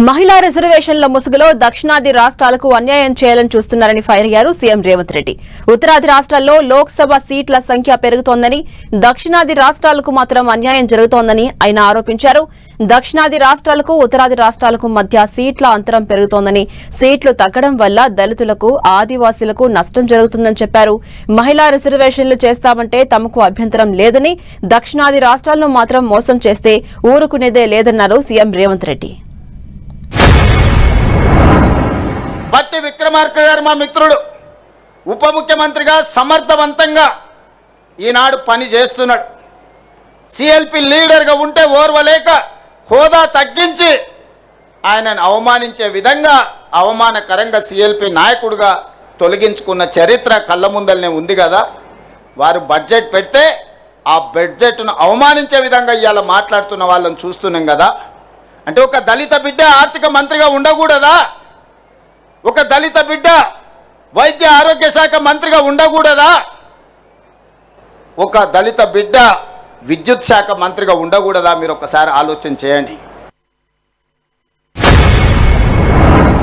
మహిళా రిజర్వేషన్ల ముసుగులో దక్షిణాది రాష్ట్రాలకు అన్యాయం చేయాలని చూస్తున్నారని ఫైర్ అయ్యారు సీఎం రేవంత్ రెడ్డి. ఉత్తరాది రాష్ట్రాల్లో లోక్సభ సీట్ల సంఖ్య పెరుగుతోందని, దక్షిణాది రాష్ట్రాలకు మాత్రం అన్యాయం జరుగుతోందని ఆయన ఆరోపించారు. దక్షిణాది రాష్ట్రాలకు ఉత్తరాది రాష్ట్రాలకు మధ్య సీట్ల అంతరం పెరుగుతోందని, సీట్లు తగ్గడం వల్ల దళితులకు, ఆదివాసీలకు నష్టం జరుగుతుందని చెప్పారు. మహిళా రిజర్వేషన్లు చేస్తామంటే తమకు అభ్యంతరం లేదని, దక్షిణాది రాష్ట్రాలను మాత్రం మోసం చేస్తే ఊరుకునేదే లేదన్నారు సీఎం రేవంత్ రెడ్డి. బట్టి విక్రమార్క గారు మా మిత్రుడు, ఉప ముఖ్యమంత్రిగా సమర్థవంతంగా ఈనాడు పని చేస్తున్నాడు. సిఎల్పి లీడర్గా ఉంటే ఓర్వలేక హోదా తగ్గించి ఆయనను అవమానించే విధంగా అవమానకరంగా సిఎల్పి నాయకుడిగా తొలగించుకున్న చరిత్ర కళ్ళ ముందలనే ఉంది కదా. వారు బడ్జెట్ పెడితే ఆ బడ్జెట్ను అవమానించే విధంగా ఇవాళ మాట్లాడుతున్న వాళ్ళని చూస్తున్నాం కదా. అంటే ఒక దళిత బిడ్డ ఆర్థిక మంత్రిగా ఉండకూడదా? ఒక దళిత బిడ్డ వైద్య ఆరోగ్య శాఖ మంత్రిగా ఉండకూడదా? ఒక దళిత బిడ్డ విద్యుత్ శాఖ మంత్రిగా ఉండకూడదా? మీరు ఒకసారి ఆలోచన చేయండి.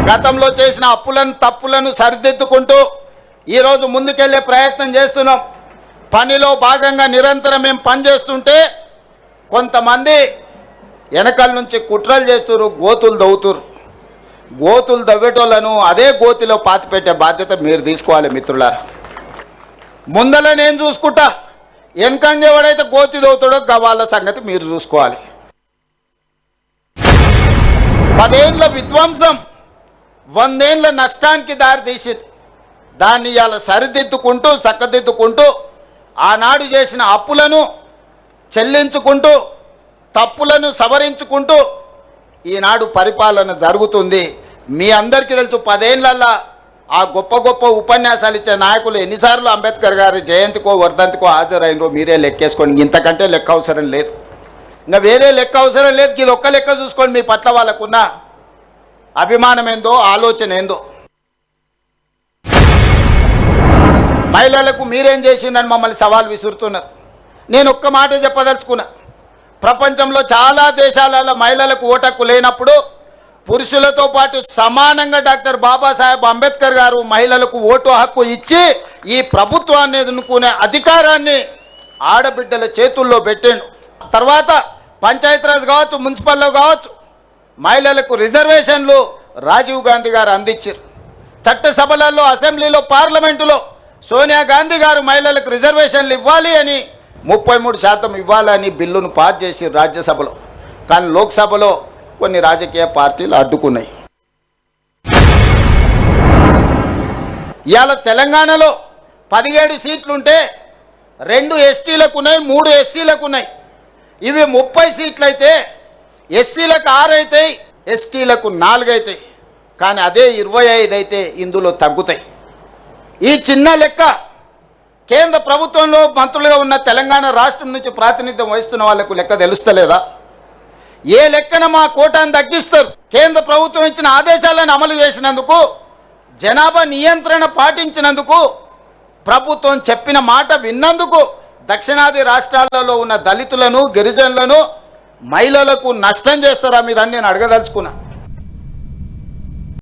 గతంలో చేసిన తప్పులను సరిదిద్దుకుంటూ ఈరోజు ముందుకెళ్లే ప్రయత్నం చేస్తున్నాం. పనిలో భాగంగా నిరంతరం మేము పనిచేస్తుంటే కొంతమంది వెనకాల నుంచి కుట్రలు చేస్తున్నారు, గోతులు దవ్వుతున్నారు. గోతులు దవ్వేటోళ్లను అదే గోతిలో పాతిపెట్టే బాధ్యత మీరు తీసుకోవాలి మిత్రులారా. ముందల నేను చూసుకుంటా, వెనకంజ ఎవడైతే గోతి దవ్వుతాడో వాళ్ళ సంగతి మీరు చూసుకోవాలి. 10 ఏళ్ల విధ్వంసం 100 ఏళ్ల నష్టానికి దారితీసింది. దాన్ని ఇవాళ సరిదిద్దుకుంటూ చక్కదిద్దుకుంటూ ఆనాడు చేసిన అప్పులను చెల్లించుకుంటూ తప్పులను సవరించుకుంటూ ఈనాడు పరిపాలన జరుగుతుంది. మీ అందరికీ తెలుసు, 10 ఏళ్లలో ఆ గొప్ప గొప్ప ఉపన్యాసాలు ఇచ్చే నాయకులు ఎన్నిసార్లు అంబేద్కర్ గారి జయంతికో వర్ధంతికో హాజరైనరో మీరే లెక్కేసుకోండి. ఇంతకంటే లెక్క అవసరం లేదు, ఇంకా వేరే లెక్క అవసరం లేదు. ఇది ఒక్క లెక్క చూసుకోండి, మీ పట్ల వాళ్ళకున్న అభిమానం ఏందో, ఆలోచన ఏందో. మహిళలకు మీరేం చేసిందని మమ్మల్ని సవాల్ విసురుతున్నారు. నేను ఒక్క మాట చెప్పదలుచుకున్నా. ప్రపంచంలో చాలా దేశాలలో మహిళలకు ఓటు హక్కు లేనప్పుడు పురుషులతో పాటు సమానంగా డాక్టర్ బాబాసాహెబ్ అంబేద్కర్ గారు మహిళలకు ఓటు హక్కు ఇచ్చి ఈ ప్రభుత్వాన్ని ఎదుర్కొనే అధికారాన్ని ఆడబిడ్డల చేతుల్లో పెట్టాడు. తర్వాత పంచాయతీరాజ్ కావచ్చు, మున్సిపల్లో కావచ్చు, మహిళలకు రిజర్వేషన్లు రాజీవ్ గాంధీ గారు అందించారు. చట్టసభలలో, అసెంబ్లీలో, పార్లమెంటులో సోనియా గాంధీ గారు మహిళలకు రిజర్వేషన్లు ఇవ్వాలి అని 33% ఇవ్వాలని బిల్లును పాస్ చేసి రాజ్యసభలో. కానీ లోక్సభలో కొన్ని రాజకీయ పార్టీలు అడ్డుకున్నాయి. ఇవాళ తెలంగాణలో 17 సీట్లుంటే 2 ఎస్టీలకు ఉన్నాయి, 3 ఎస్సీలకు ఉన్నాయి. ఇవి 30 సీట్లు అయితే ఎస్సీలకు 6 అవుతాయి, ఎస్టీలకు 4 అవుతాయి. కానీ అదే 25 అయితే ఇందులో తగ్గుతాయి. ఈ చిన్న లెక్క కేంద్ర ప్రభుత్వంలో మంత్రులుగా ఉన్న తెలంగాణ రాష్ట్రం నుంచి ప్రాతినిధ్యం వహిస్తున్న వాళ్లకు లెక్క తెలుస్తలేదా? ఏ లెక్కన మా కోటాను తగ్గిస్తారు? కేంద్ర ప్రభుత్వం ఇచ్చిన ఆదేశాలను అమలు చేసినందుకు, జనాభా నియంత్రణ పాటించినందుకు, ప్రభుత్వం చెప్పిన మాట విన్నందుకు దక్షిణాది రాష్ట్రాలలో ఉన్న దళితులను, గిరిజనులను, మహిళలకు నష్టం చేస్తారా మీరు అని నేను అడగదలుచుకున్నా.